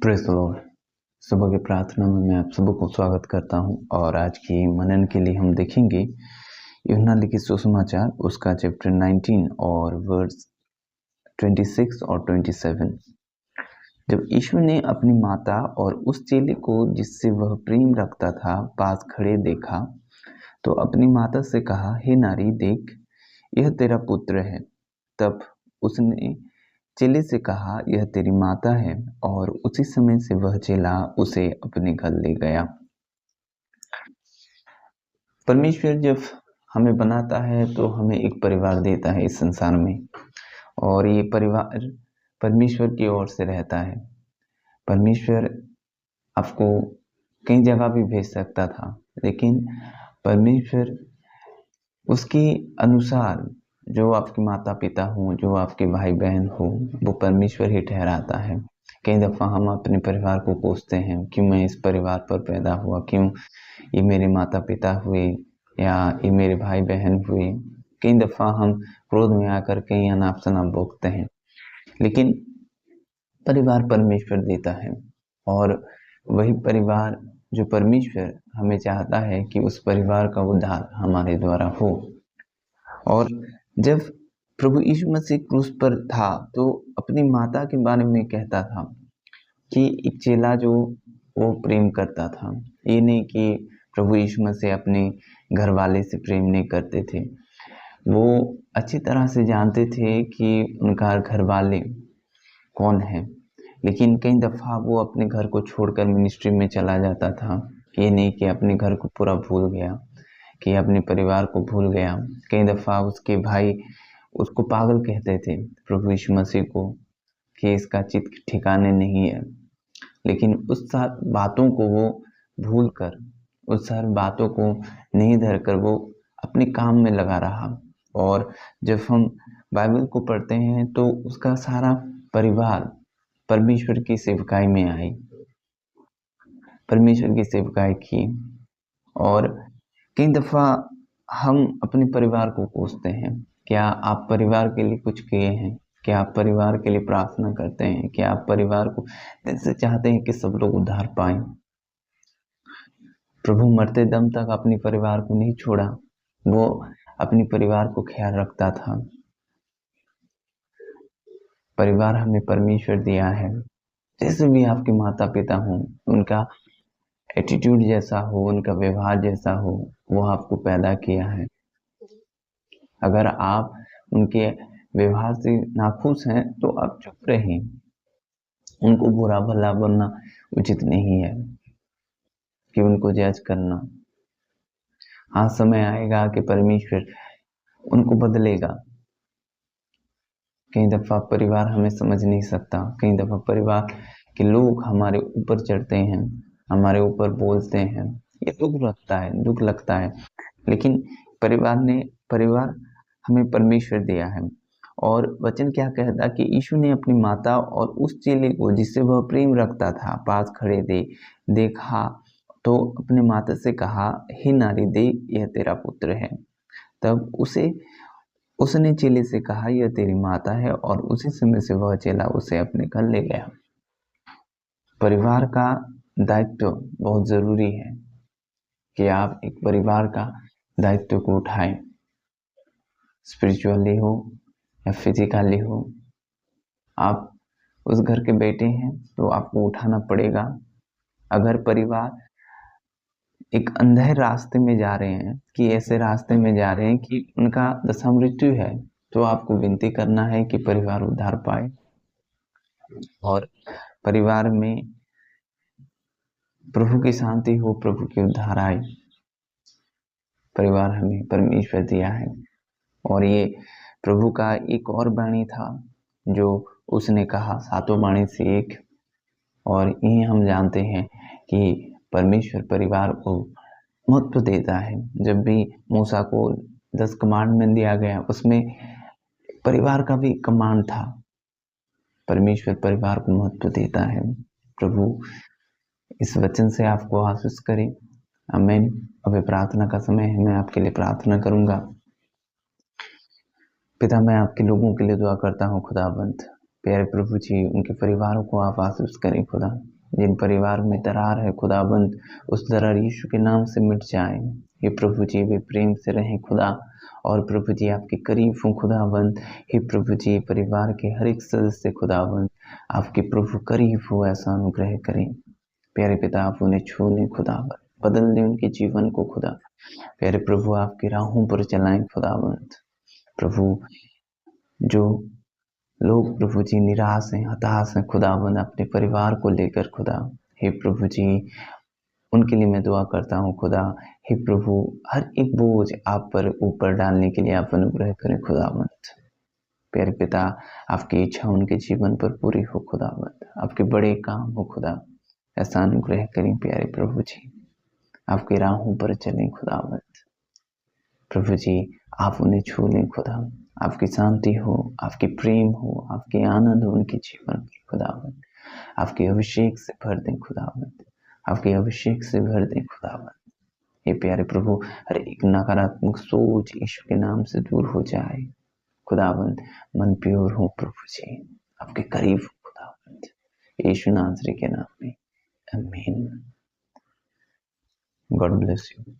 Praise the Lord. सुबह की प्रार्थना में मैं आप सबको स्वागत करता हूं और आज की मनन के लिए हम देखेंगे यूहन्ना लिखित सुसमाचार उसका चैप्टर 19 और वर्स 26 और 27। जब यीशु ने अपनी माता और उस चेले को जिससे वह प्रेम रखता था पास खड़े देखा तो अपनी माता से कहा, हे नारी, देख, यह तेरा पुत्र है। तब उसने चेले से कहा, यह तेरी माता है, और उसी समय से वह चेला उसे अपने घर ले गया। परमेश्वर जब हमें बनाता है तो हमें एक परिवार देता है इस संसार में, और ये परिवार परमेश्वर की ओर से रहता है। परमेश्वर आपको कई जगह भी भेज सकता था, लेकिन परमेश्वर उसके अनुसार जो आपके माता पिता हो, जो आपके भाई बहन हो, वो परमेश्वर ही ठहराता है। कई दफ़ा हम अपने परिवार को कोसते हैं, क्यों मैं इस परिवार पर पैदा हुआ, क्यों ये मेरे माता पिता हुए या ये मेरे भाई बहन हुए। कई दफ़ा हम क्रोध में आकर कई अनाप शनाप भोगते हैं, लेकिन परिवार परमेश्वर देता है, और वही परिवार जो परमेश्वर हमें चाहता है कि उस परिवार का उद्धार हमारे द्वारा हो। और जब प्रभु यीशु मसीह क्रूस पर था तो अपनी माता के बारे में कहता था कि एक चेला जो वो प्रेम करता था। ये नहीं कि प्रभु यीशु मसीह अपने घर वाले से प्रेम नहीं करते थे, वो अच्छी तरह से जानते थे कि उनका घर वाले कौन है, लेकिन कई दफ़ा वो अपने घर को छोड़कर मिनिस्ट्री में चला जाता था। ये नहीं कि अपने घर को पूरा भूल गया, कि अपने परिवार को भूल गया। कई दफ़ा उसके भाई उसको पागल कहते थे, प्रभु यीशु मसीह को, कि इसका चित्त ठिकाने नहीं है। लेकिन उस सब बातों को वो भूल कर, उस सब बातों को नहीं धरकर वो अपने काम में लगा रहा। और जब हम बाइबल को पढ़ते हैं तो उसका सारा परिवार परमेश्वर की सेवकाई में आई, परमेश्वर की सेवकाई की। और कई दफ़ा हम अपने परिवार को कोसते हैं। क्या आप परिवार के लिए कुछ किए हैं? क्या आप परिवार के लिए प्रार्थना करते हैं? क्या आप परिवार को दिल से चाहते हैं कि सब लोग उद्धार पाएं? प्रभु मरते दम तक अपने परिवार को नहीं छोड़ा, वो अपने परिवार को ख्याल रखता था। परिवार हमें परमेश्वर दिया है। जैसे भी आपके माता पिता हों, उनका एटीट्यूड जैसा हो, उनका व्यवहार जैसा हो, वो आपको पैदा किया है। अगर आप उनके व्यवहार से नाखुश हैं तो आप चुप रहें। उनको बुरा भला बोलना उचित नहीं है कि उनको जज करना। हाँ, समय आएगा कि परमेश्वर उनको बदलेगा। कई दफ़ा परिवार हमें समझ नहीं सकता, कई दफ़ा परिवार के लोग हमारे ऊपर चढ़ते हैं, हमारे ऊपर बोलते हैं। ये दुख लगता है, लेकिन परिवार हमें परमेश्वर दिया है। और वचन क्या कहता कि यीशु ने अपनी माता और उस चेले को जिससे वह प्रेम रखता था पास खड़े देखा तो अपने माता से कहा, हे नारी, देख, यह तेरा पुत्र है। तब उसने चेले से कहा, यह तेरी माता है, और उसी समय से वह चेला उसे अपने घर ले गया। परिवार का दायित्व बहुत ज़रूरी है कि आप एक परिवार का दायित्व को उठाएं, स्पिरिचुअली हो या फिजिकली हो। आप उस घर के बेटे हैं तो आपको उठाना पड़ेगा। अगर परिवार एक अंधे रास्ते में जा रहे हैं, कि ऐसे रास्ते में जा रहे हैं कि उनका दशा मृत्यु है, तो आपको विनती करना है कि परिवार उद्धार पाए और परिवार में प्रभु की शांति हो, प्रभु की उद्धार आए। परिवार हमें परमेश्वर दिया है, और ये प्रभु का एक और वाणी था जो उसने कहा, सातों वाणी से एक। और यही हम जानते हैं कि परमेश्वर परिवार को महत्व देता है। जब भी मूसा को 10 कमांडमेंट दिया गया, उसमें परिवार का भी कमांड था। परमेश्वर परिवार को महत्व देता है। प्रभु इस वचन से आपको आशीष करे। आमीन। अभी प्रार्थना का समय है, मैं आपके लिए प्रार्थना करूंगा। पिता, मैं आपके लोगों के लिए दुआ करता हूँ खुदावंत। प्यारे प्रभु जी, उनके परिवारों को आप आशीष करें खुदा। जिन परिवार में दरार है खुदाबंद, उस दरार यीशु के नाम से मिट जाए। हे प्रभु जी, वे प्रेम से रहें खुदा, और प्रभु जी आपके करीब हूँ खुदाबंद। हे प्रभु जी, परिवार के हर एक सदस्य खुदाबंद आपके प्रभु करीब हो, ऐसा अनुग्रह करें। प्यारे पिता, आप उन्हें छू लें खुदाबंद, बदल दें उनके जीवन को खुदा। प्यारे प्रभु, आपकी राहों पर चलाएं खुदाबंद। प्रभु, जो लोग प्रभु जी निराश हैं, हताश हैं खुदाबंद अपने परिवार को लेकर खुदा, हे प्रभु जी उनके लिए मैं दुआ करता हूँ खुदा। हे प्रभु, हर एक बोझ आप पर ऊपर डालने के लिए आप अनुग्रह करें खुदाबंद। प्यारे पिता, आपकी इच्छा उनके जीवन पर पूरी हो खुदाबंद, आपके बड़े काम हो खुदा, ऐसा अनुग्रह करें प्यारे प्रभु जी। आपकी राहों पर चलें खुदाबंद। प्रभु जी, आप उन्हें छू लें खुदा, आपकी शांति हो, आपकी प्रेम हो, आपके आनंद हो उनके जीवन पर खुदाबंद। आपके अभिषेक से भर दें खुदाबंद, आपके अभिषेक से भर दें खुदाबंद। हे प्यारे प्रभु, हर एक नकारात्मक सोच यीशु के नाम से दूर हो जाए खुदाबंद। मन प्योर हो प्रभु जी, आपके करीब हो खुदाबंद, यीशु नासरी के नाम में, आमीन। God bless you.